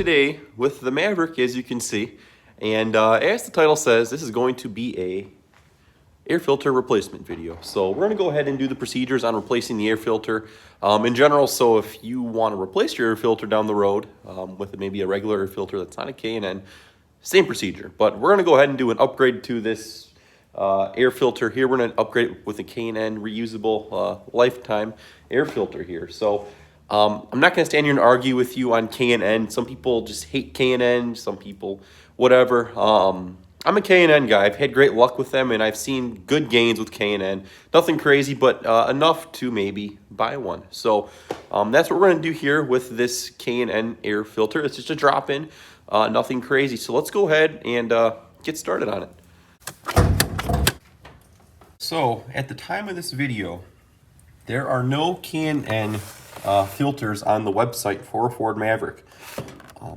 today with the Maverick, as you can see, and as the title says, this is going to be a air filter replacement video. So we're going to go ahead and do the procedures on replacing the air filter in general. So if you want to replace your air filter down the road with maybe a regular air filter that's not a K&N, same procedure. But we're going to go ahead and do an upgrade to this air filter here. We're going to upgrade it with a K&N reusable lifetime air filter here. So I'm not going to stand here and argue with you on K&N. Some people just hate K&N, some people whatever. I'm a K&N guy. I've had great luck with them, and I've seen good gains with K&N. Nothing crazy, but enough to maybe buy one. So that's what we're going to do here with this K&N air filter. It's just a drop-in, nothing crazy. So let's go ahead and get started on it. So at the time of this video, there are no K&N filters on the website for a Ford Maverick.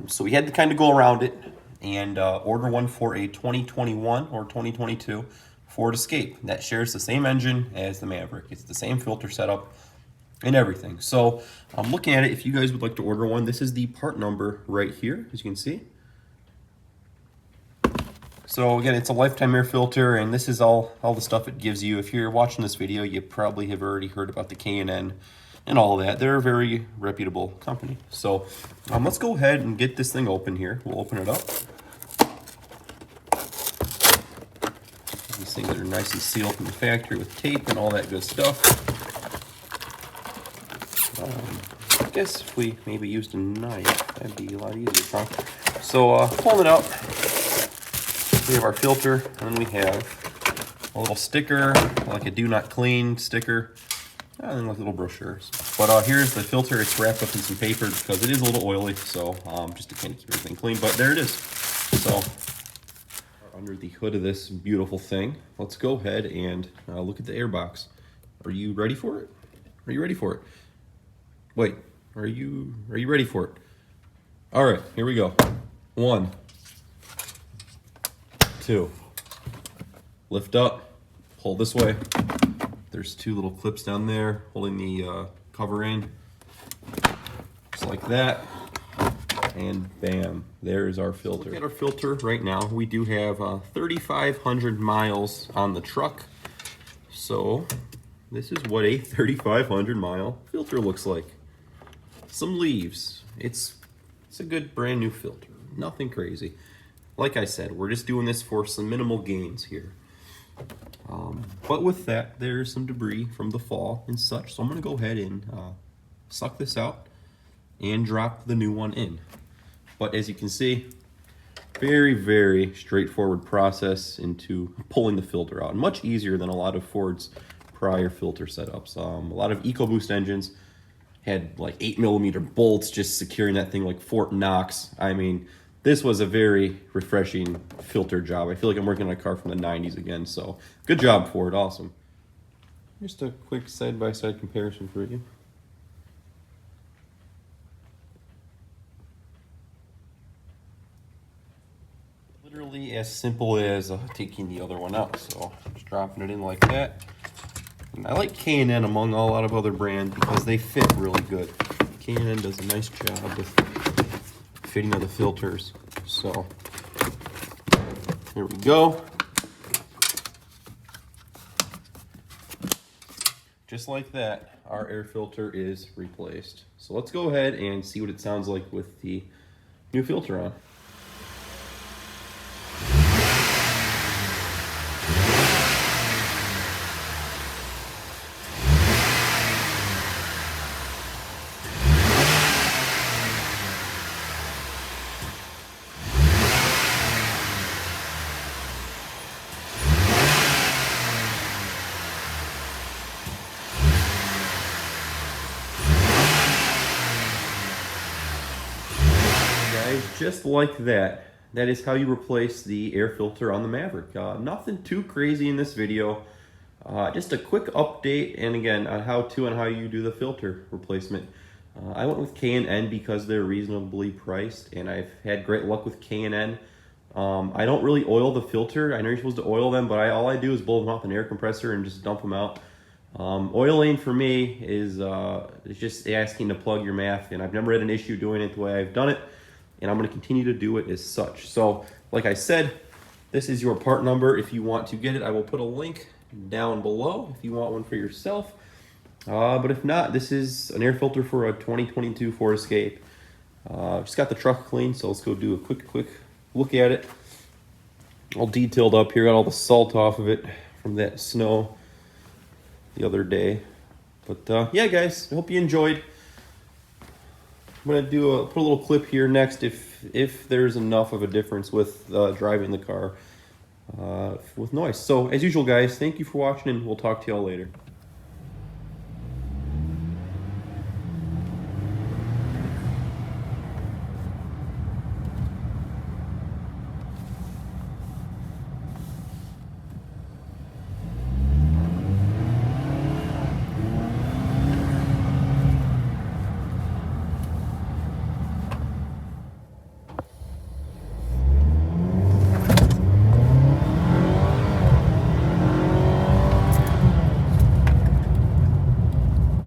So we had to kind of go around it and order one for a 2021 or 2022 Ford Escape that shares the same engine as the Maverick. It's the same filter setup and everything. So I'm looking at it. If you guys would like to order one, this is the part number right here, as you can see. So again, it's a lifetime air filter, and this is all the stuff it gives you. If you're watching this video, you probably have already heard about the K&N and all that. They're a very reputable company. So let's go ahead and get this thing open here. We'll open it up. These things are nicely sealed from the factory with tape and all that good stuff. I guess if we maybe used a knife, that'd be a lot easier, huh? So pulling it out, we have our filter, and then we have a little sticker, like a do not clean sticker, and then like little brochures. But here's the filter. It's wrapped up in some paper because it is a little oily, so just to kind of keep everything clean. But there it is. So under the hood of this beautiful thing, let's go ahead and look at the air box. Are you ready for it? Are you ready for it? Wait, are you ready for it? All right, here we go. 1, 2. Lift up, pull this way. There's 2 little clips down there holding the cover in, just like that, and bam, there's our filter. Look at our filter right now. We do have 3,500 miles on the truck, so this is what a 3,500 mile filter looks like. Some leaves. It's a good brand new filter, nothing crazy. Like I said, we're just doing this for some minimal gains here. But with that, there's some debris from the fall and such. So I'm going to go ahead and suck this out and drop the new one in. But as you can see, very, very straightforward process into pulling the filter out. Much easier than a lot of Ford's prior filter setups. A lot of EcoBoost engines had like 8mm bolts just securing that thing like Fort Knox. I mean, this was a very refreshing filter job. I feel like I'm working on a car from the 90s again, so good job, Ford. Awesome. Just a quick side-by-side comparison for you. Literally as simple as taking the other one out. So just dropping it in like that. And I like K&N among a lot of other brands because they fit really good. K&N does a nice job with fitting of the filters. So here we go. Just like that, our air filter is replaced. So let's go ahead and see what it sounds like with the new filter on. Just like that. That is how you replace the air filter on the Maverick. Nothing too crazy in this video. Just a quick update, and again, on how you do the filter replacement. I went with K&N because they're reasonably priced, and I've had great luck with K&N. I don't really oil the filter. I know you're supposed to oil them, but all I do is blow them off an air compressor and just dump them out. Oiling for me is just asking to plug your math, and I've never had an issue doing it the way I've done it. and I'm going to continue to do it as such. So like I said, this is your part number. If you want to get it, I will put a link down below if you want one for yourself. But if not, this is an air filter for a 2022 Ford Escape. Just got the truck clean, so let's go do a quick look at it. All detailed up here, got all the salt off of it from that snow the other day. But yeah, guys, I hope you enjoyed. I'm gonna put a little clip here next if there's enough of a difference with driving the car with noise. So as usual, guys, thank you for watching, and we'll talk to y'all later.